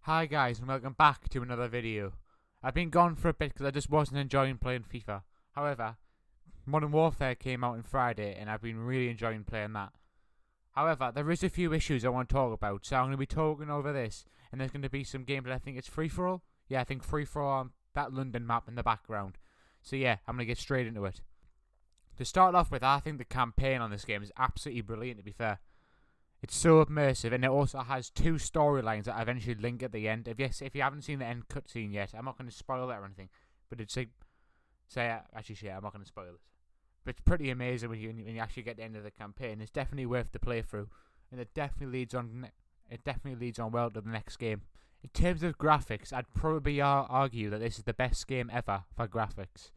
Hi guys and welcome back to another video. I've been gone for a bit because I just wasn't enjoying playing FIFA. However, Modern Warfare came out on Friday and I've been really enjoying playing that. However, there is a few issues I want to talk about, so I'm going to be talking over this and there's going to be some gameplay. I think it's free-for-all? Yeah, I think free-for-all on that London map in the background. So yeah, I'm going to get straight into it. To start off with, I think the campaign on this game is absolutely brilliant, to be fair. It's so immersive, and it also has two storylines that eventually link at the end. If you haven't seen the end cutscene yet, I'm not going to spoil it or anything. But it's like, I'm not going to spoil it. But it's pretty amazing when you actually get to the end of the campaign. It's definitely worth the playthrough, and it definitely leads on. It definitely leads on well to the next game. In terms of graphics, I'd probably argue that this is the best game ever for graphics.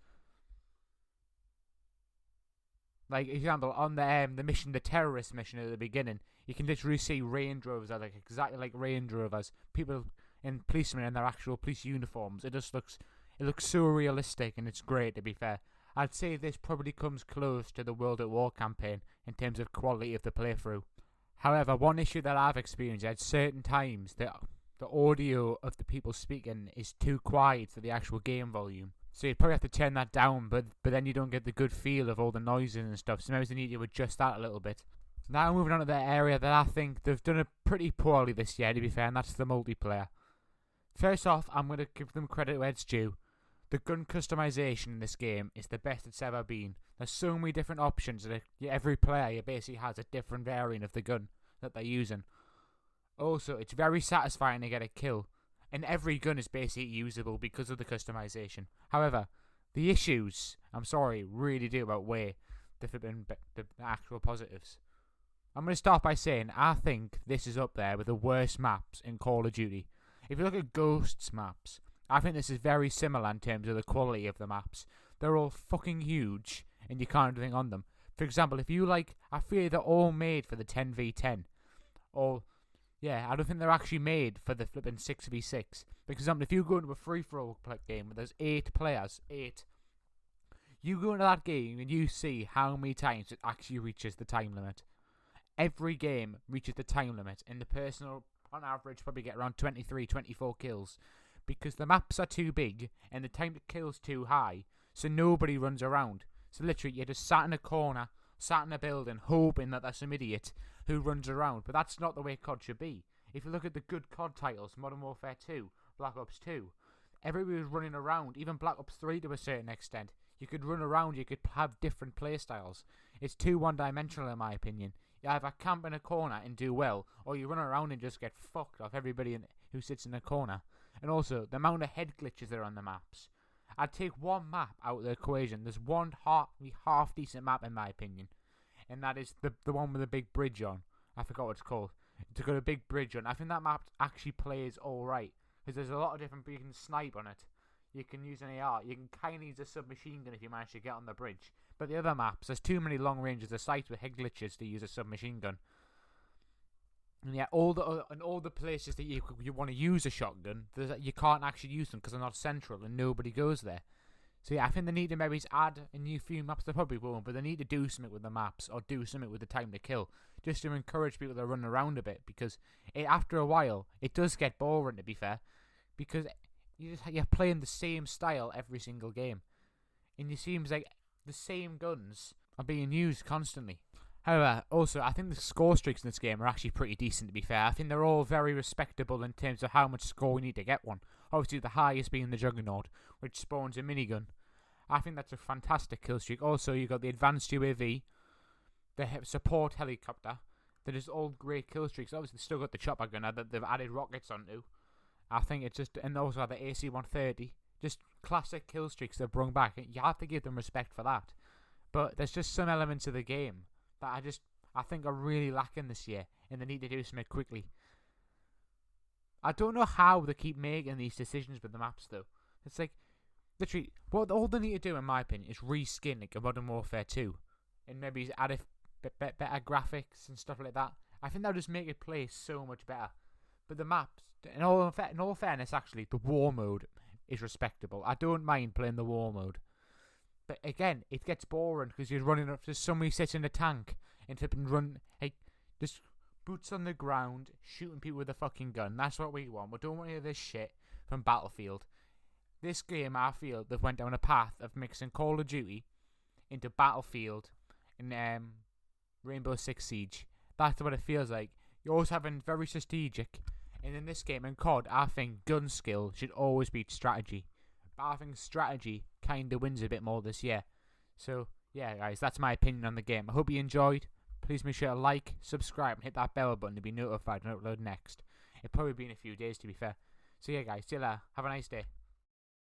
Like, example, on the mission, the terrorist mission at the beginning, you can literally see Range Rovers are like exactly like Range Rovers. People in policemen in their actual police uniforms. It looks so realistic, and it's great, to be fair. I'd say this probably comes close to the World at War campaign in terms of quality of the playthrough. However, one issue that I've experienced at certain times, the audio of the people speaking is too quiet for the actual game volume. So you'd probably have to turn that down, but then you don't get the good feel of all the noises and stuff. So maybe they need to adjust that a little bit. Now moving on to the area that I think they've done it pretty poorly this year, to be fair, and that's the multiplayer. First off, I'm going to give them credit where it's due. The gun customization in this game is the best it's ever been. There's so many different options that every player basically has a different variant of the gun that they're using. Also, it's very satisfying to get a kill, and every gun is basically usable because of the customization. However, the issues, I'm sorry, really do outweigh the actual positives. I'm going to start by saying I think this is up there with the worst maps in Call of Duty. If you look at Ghosts maps, I think this is very similar in terms of the quality of the maps. They're all fucking huge, and you can't do anything on them. For example, I feel they're all made for the 10v10. Or, yeah, I don't think they're actually made for the flipping 6v6. For example, if you go into a free-for-all game where there's 8 players, you go into that game and you see how many times it actually reaches the time limit. Every game reaches the time limit, and the person will, on average, probably get around 23, 24 kills. Because the maps are too big, and the time to kill is too high, so nobody runs around. So literally, you're just sat in a corner, sat in a building, hoping that there's some idiot who runs around. But that's not the way COD should be. If you look at the good COD titles, Modern Warfare 2, Black Ops 2, everybody was running around, even Black Ops 3 to a certain extent. You could run around, you could have different playstyles. It's too one-dimensional in my opinion. You either camp in a corner and do well, or you run around and just get fucked off everybody who sits in a corner. And also, the amount of head glitches that are on the maps. I'd take one map out of the equation. There's one half-decent map in my opinion, and that is the one with the big bridge on. I forgot what it's called. It's got a big bridge on. I think that map actually plays alright, because there's a lot of different, you can snipe on it. You can use an AR. You can kind of use a submachine gun if you manage to get on the bridge. But the other maps, there's too many long ranges of sight with head glitches to use a submachine gun. And yeah, all the places that you want to use a shotgun, you can't actually use them because they're not central and nobody goes there. So yeah, I think they need to maybe add a new few maps. They probably won't, but they need to do something with the maps or do something with the time to kill, just to encourage people to run around a bit. Because after a while, it does get boring, to be fair, because you're playing the same style every single game, and it seems like the same guns are being used constantly. However, also, I think the score streaks in this game are actually pretty decent, to be fair. I think they're all very respectable in terms of how much score you need to get one. Obviously, the highest being the Juggernaut, which spawns a minigun. I think that's a fantastic kill streak. Also, you've got the Advanced UAV, the Support Helicopter. That is all great kill streaks. Obviously, they've still got the Chopper Gunner that they've added rockets onto. I think it's just, and also the AC-130. Just classic kill streaks they've brought back. You have to give them respect for that. But there's just some elements of the game that I think are really lacking this year, and they need to do something quickly. I don't know how they keep making these decisions with the maps, though. It's like, literally, all they need to do, in my opinion, is reskin like a Modern Warfare 2, and maybe add better graphics and stuff like that. I think that'll just make it play so much better. But the maps, in all fairness, actually, the war mode is respectable. I don't mind playing the war mode. But again, it gets boring because you're running up to somebody sits in a tank and flipping run. Hey, just boots on the ground, shooting people with a fucking gun. That's what we want. We don't want any of this shit from Battlefield. This game, I feel, they've went down a path of mixing Call of Duty into Battlefield and Rainbow Six Siege. That's what it feels like. You're always having very strategic. And in this game, in COD, I think gun skill should always beat strategy. But I think strategy kind of wins a bit more this year. So, yeah, guys, that's my opinion on the game. I hope you enjoyed. Please make sure to like, subscribe, and hit that bell button to be notified when I upload next. It'll probably be in a few days, to be fair. So, yeah, guys, see you later. Have a nice day.